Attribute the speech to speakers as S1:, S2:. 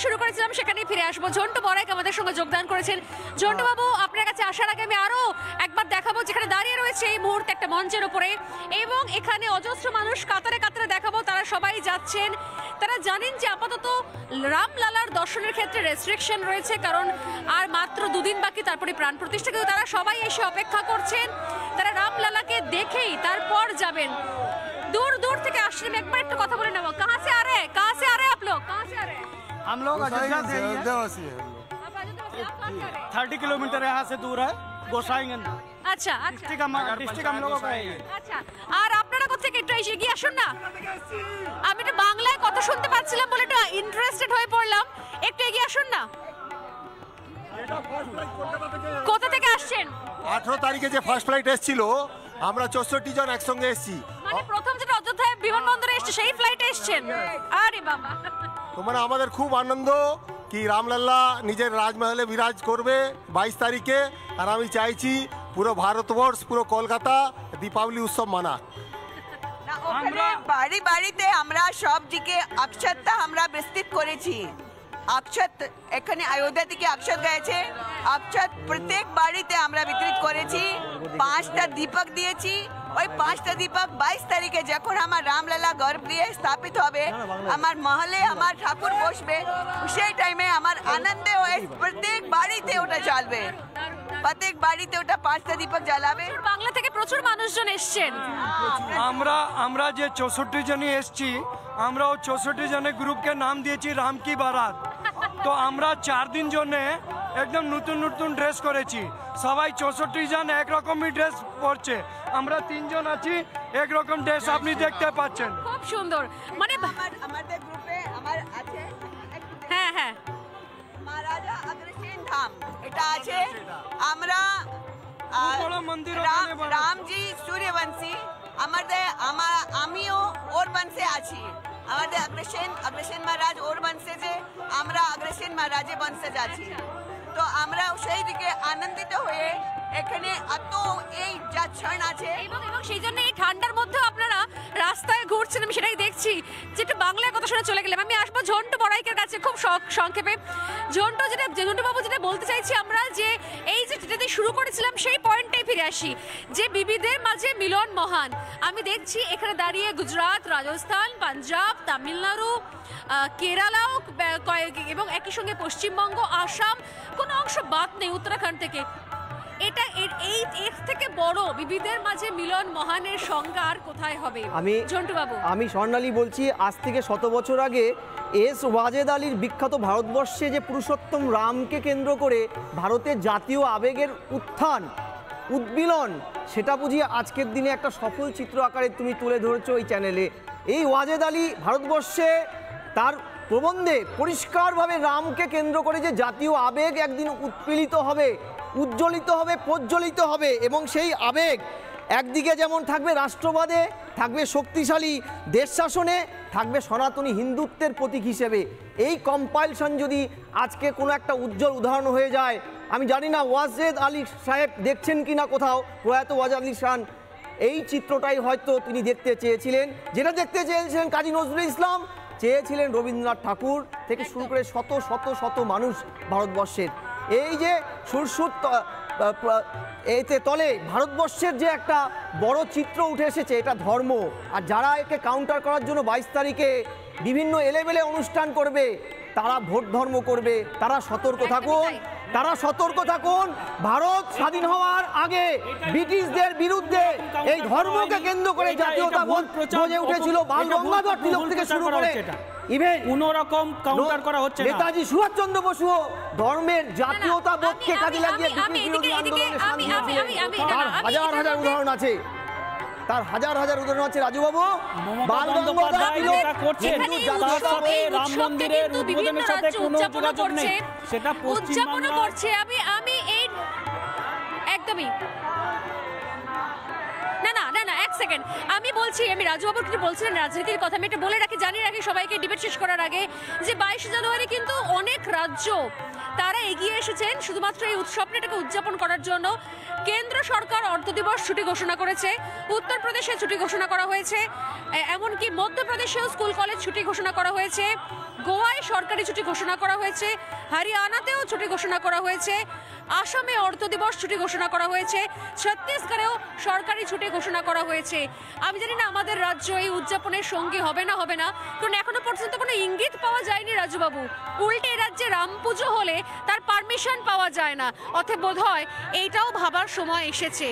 S1: শুরু করেছিলাম সেখানেই ফিরে আসবো। ঝন্টু বড়াইক আমাদের সঙ্গে যোগদান করেছেন। ঝন্টু বাবু, আপনার কাছে আসার আগে আমি আরো একবার দেখাবো যেখানে দাঁড়িয়ে রয়েছে এই মুহূর্তে একটা মঞ্চের উপরে, এবং এখানে অজস্র মানুষ কাতারে কাতারে দেখাবো। তারা সবাই যাচ্ছেন, তারা জানেন যে আপাতত রামলালার দর্শনের ক্ষেত্রে রেস্ট্রিকশন রয়েছে, কারণ আর মাত্র দুদিন বাকি তারপরে প্রাণ প্রতিষ্ঠা, কিন্তু তারা সবাই এসে অপেক্ষা করছেন। তারা রামলালাকে দেখেই তারপর যাবেন। दूर दूर থেকে আসছেন, আমি একবার একটু কথা বলে নেব। कहां से आ रहे हैं, कहां से आ रहे हैं आप लोग, कहां से आ रहे हैं?
S2: हम लोग अयोध्या से ही हैं।
S1: आप अयोध्या से, आप कहां से आ रहे हैं?
S2: 30 किलोमीटर यहाँ से दूर है, गोसाईगंज।
S1: আচ্ছা আচ্ছা,
S2: डिस्ट्रिक्ट हम लोगों का है ये।
S1: আচ্ছা। আর আপনারা কোথা থেকে একটু এসে গিয়ে আসুন না, আমি একটু বাংলায় কথা শুনতে পাচ্ছিলাম বলে একটু ইন্টারেস্টেড হয়ে পড়লাম, একটু এগিয়ে আসুন না। কোথা থেকে আসছেন?
S3: 18 তারিখে যে ফার্স্ট ফ্লাইট এসেছিল, আমরা 64 জন একসঙ্গে এসেছি।
S1: মানে প্রথম যেটা অযোধ্যায় বিমানবন্দরে এসেছে সেই ফ্লাইটে এসেছেন? আরে বাবা,
S3: তো মানে আমাদের খুব আনন্দ কি রামলাল্লা নিজের রাজমহলে বিরাজ করবে 22 তারিখে, আর আমি চাইছি পুরো ভারতবর্ষ, পুরো কলকাতা দীপাবলি উৎসব মানাক।
S4: আমরা বাড়ি বাড়িতে আমরা সব দিকে অক্ষতটা আমরা বিস্তৃত করেছি। অক্ষত এখানে অযোধ্যা থেকে অক্ষত গেছে, অক্ষত প্রত্যেক বাড়িতে আমরা বিতরিত করেছি। 5টা দীপক দিয়েছি। ওই 5টা দীপক 22 তারিখে যখন আমার রামলালা গর্ভগৃহে স্থাপিত হবে, আমার মহলে আমার ঠাকুর বসবে, সেই টাইমে আমার আনন্দে হয়ে প্রত্যেক বাড়িতে ওটা জ্বালবে। প্রত্যেক বাড়িতে ওটা 5টা দীপক জ্বালাবে।
S1: বাংলা থেকে প্রচুর মানুষজন এসেছেন।
S2: আমরা যে 64 জনই এসেছি, আমরা ও 64 জনের গ্রুপকে নাম দিয়েছি রাম কি বারাত। তো আমরা 4 দিন জন্য একদম নতুন নতুন ড্রেস করেছি। সবাই 64 জন একরকমই ড্রেস পরছে, আমরা 3 জন আছি একরকম ড্রেস আপনি দেখতে পাচ্ছেন।
S1: খুব সুন্দর। মানে
S4: আমাদের গ্রুপে আমার আছে,
S1: হ্যাঁ হ্যাঁ,
S4: মহারাজা অগ্রসেন ধাম এটা আছে। আমরা রামজি সূর্যবংশী, আমিও ওর বংশে আছি। আমাদের অগ্রসেন মহারাজ ওর বংশে, যে আমরা অগ্রসেন মহারাজের বংশে আছি। তো আমরা সেই দিকে আনন্দিত হয়ে এখানে এত এই যা ক্ষণ আছে,
S1: এবং সেই জন্য এই ঠান্ডার মধ্যেও আপনারা রাস্তায় ঘুরছেন, আমি সেটাই দেখছি। যেটা বাংলায় কথা শুনে চলে গেলাম, আমি আসবো ঝন্টু বড়াইকের কাছে খুব সংক্ষেপে। ঝন্টু বাবু, যেটা বলতে চাইছি আমরা, যে এই যে যেটা দিয়ে শুরু করেছিলাম সেই পয়েন্টটাই ফিরে আসি, যে বিবিধের মাঝে মিলন মহান। আমি দেখছি এখানে দাঁড়িয়ে গুজরাট, রাজস্থান, পাঞ্জাব, তামিলনাড়ু, কেরালাও এবং একই সঙ্গে পশ্চিমবঙ্গ, আসাম, কোনো অংশ বাদ নেই, উত্তরাখণ্ড থেকে। এটা এর থেকে বড় বিবিধের মাঝে মিলন মহানের সংজ্ঞা আর কোথায় হবে? ঝন্টু বাবু,
S5: আমি স্বর্ণালী বলছি। আজ থেকে 100 বছর আগে ওয়াজেদ আলীর বিখ্যাত ভারতবর্ষে যে পুরুষোত্তম রামকে কেন্দ্র করে ভারতের জাতীয় আবেগের উত্থান, উদ্মিলন, সেটা বুঝিয়ে আজকের দিনে একটা সফল চিত্র আকারে তুমি তুলে ধরেছো এই চ্যানেলে। এই ওয়াজেদ আলী ভারতবর্ষে তার প্রবন্ধে পরিষ্কারভাবে রামকে কেন্দ্র করে যে জাতীয় আবেগ একদিন উৎপীড়িত হবে, উজ্জ্বলিত হবে, প্রজ্বলিত হবে, এবং সেই আবেগ একদিকে যেমন থাকবে রাষ্ট্রবাদে, থাকবে শক্তিশালী দেশ শাসনে, থাকবে সনাতনী হিন্দুত্বের প্রতীক হিসেবে। এই কম্পাইলশন যদি আজকে কোনো একটা উজ্জ্বল উদাহরণ হয়ে যায়, আমি জানি না ওয়াজেদ আলী সাহেব দেখছেন কি না কোথাও, প্রয়াত ওয়াজেদ আলী খান, এই চিত্রটাই হয়তো তিনি দেখতে চেয়েছিলেন। যেটা দেখতে চেয়েছিলেন কাজী নজরুল ইসলাম, চেয়েছিলেন রবীন্দ্রনাথ ঠাকুর, থেকে শুরু করে শত শত শত মানুষ ভারতবর্ষের। এই যে সুরসুর এতে তলে ভারতবর্ষের যে একটা বড় চিত্র উঠে এসেছে, এটা ধর্ম। আর যারা একে কাউন্টার করার জন্য 22 তারিখে বিভিন্ন এলেবেলে অনুষ্ঠান করবে, তারা ভোট ধর্ম করবে। তারা সতর্ক থাকুন, তারা সতর্ক থাকুন। ভারত স্বাধীন হওয়ার আগে ব্রিটিশদের বিরুদ্ধে এই ধর্মকে কেন্দ্র করে জাতীয়তাবোধ গড়ে উঠেছিল। বাল গঙ্গাধর তিলক থেকে শুরু করে
S2: কোনো রকম কাউন্টার করা হচ্ছে না।
S5: নেতাজি সুভাষচন্দ্র বসু ধর্মের জাতীয়তাবোধকে কাজে লাগিয়ে ব্রিটিশ বিরোধী আন্দোলনে শান্তি দিয়েছিলেন। তার হাজার হাজার উদাহরণ আছে, তার হাজার হাজার উদাহরণ আছে। রাজুবাবু, বাল গঙ্গাধর তিলক করছেন,
S2: রাম মন্দিরের উদ্বোধনের সাথে কোনো যোগাযোগ নেই, সেটা
S1: উদযাপন করছে। আমি এই একদমই না এক সেকেন্ড, আমি বলছি, আমি রাজুবাবুর কিছু বলছিলেন রাজনীতির কথা, আমি এটা বলে রাখি, জানিয়ে রাখি সবাইকে ডিবেট শেষ করার আগে, যে 22 জানুয়ারি কিন্তু অনেক রাজ্য তারা এগিয়ে এসেছেন শুধুমাত্র এই উৎসবটাকে উদযাপন করার জন্য। কেন্দ্র সরকার অর্ধ দিবস ছুটি ঘোষণা করেছে, উত্তরপ্রদেশে ছুটি ঘোষণা করা হয়েছে, এমনকি মধ্যপ্রদেশেও স্কুল কলেজ ছুটি ঘোষণা করা হয়েছে, গোয়ায় সরকারি ছুটি ঘোষণা করা হয়েছে, হরিয়ানাতেও ছুটি ঘোষণা করা হয়েছে, আসামে অর্ধ দিবস ছুটি ঘোষণা করা হয়েছে, ছত্তিশগড়েও সরকারি ছুটি ঘোষণা করা হয়েছে। আমি জানি না আমাদের রাজ্য এই উদযাপনের সঙ্গী হবে না, কারণ এখনো পর্যন্ত কোনো ইঙ্গিত পাওয়া যায়নি রাজুবাবু। উল্টে এই রাজ্যে রাম পুজো হলে তার পারমিশন পাওয়া যায় না, অতএব বোধ হয় এইটাও ভাবার সময় এসেছে।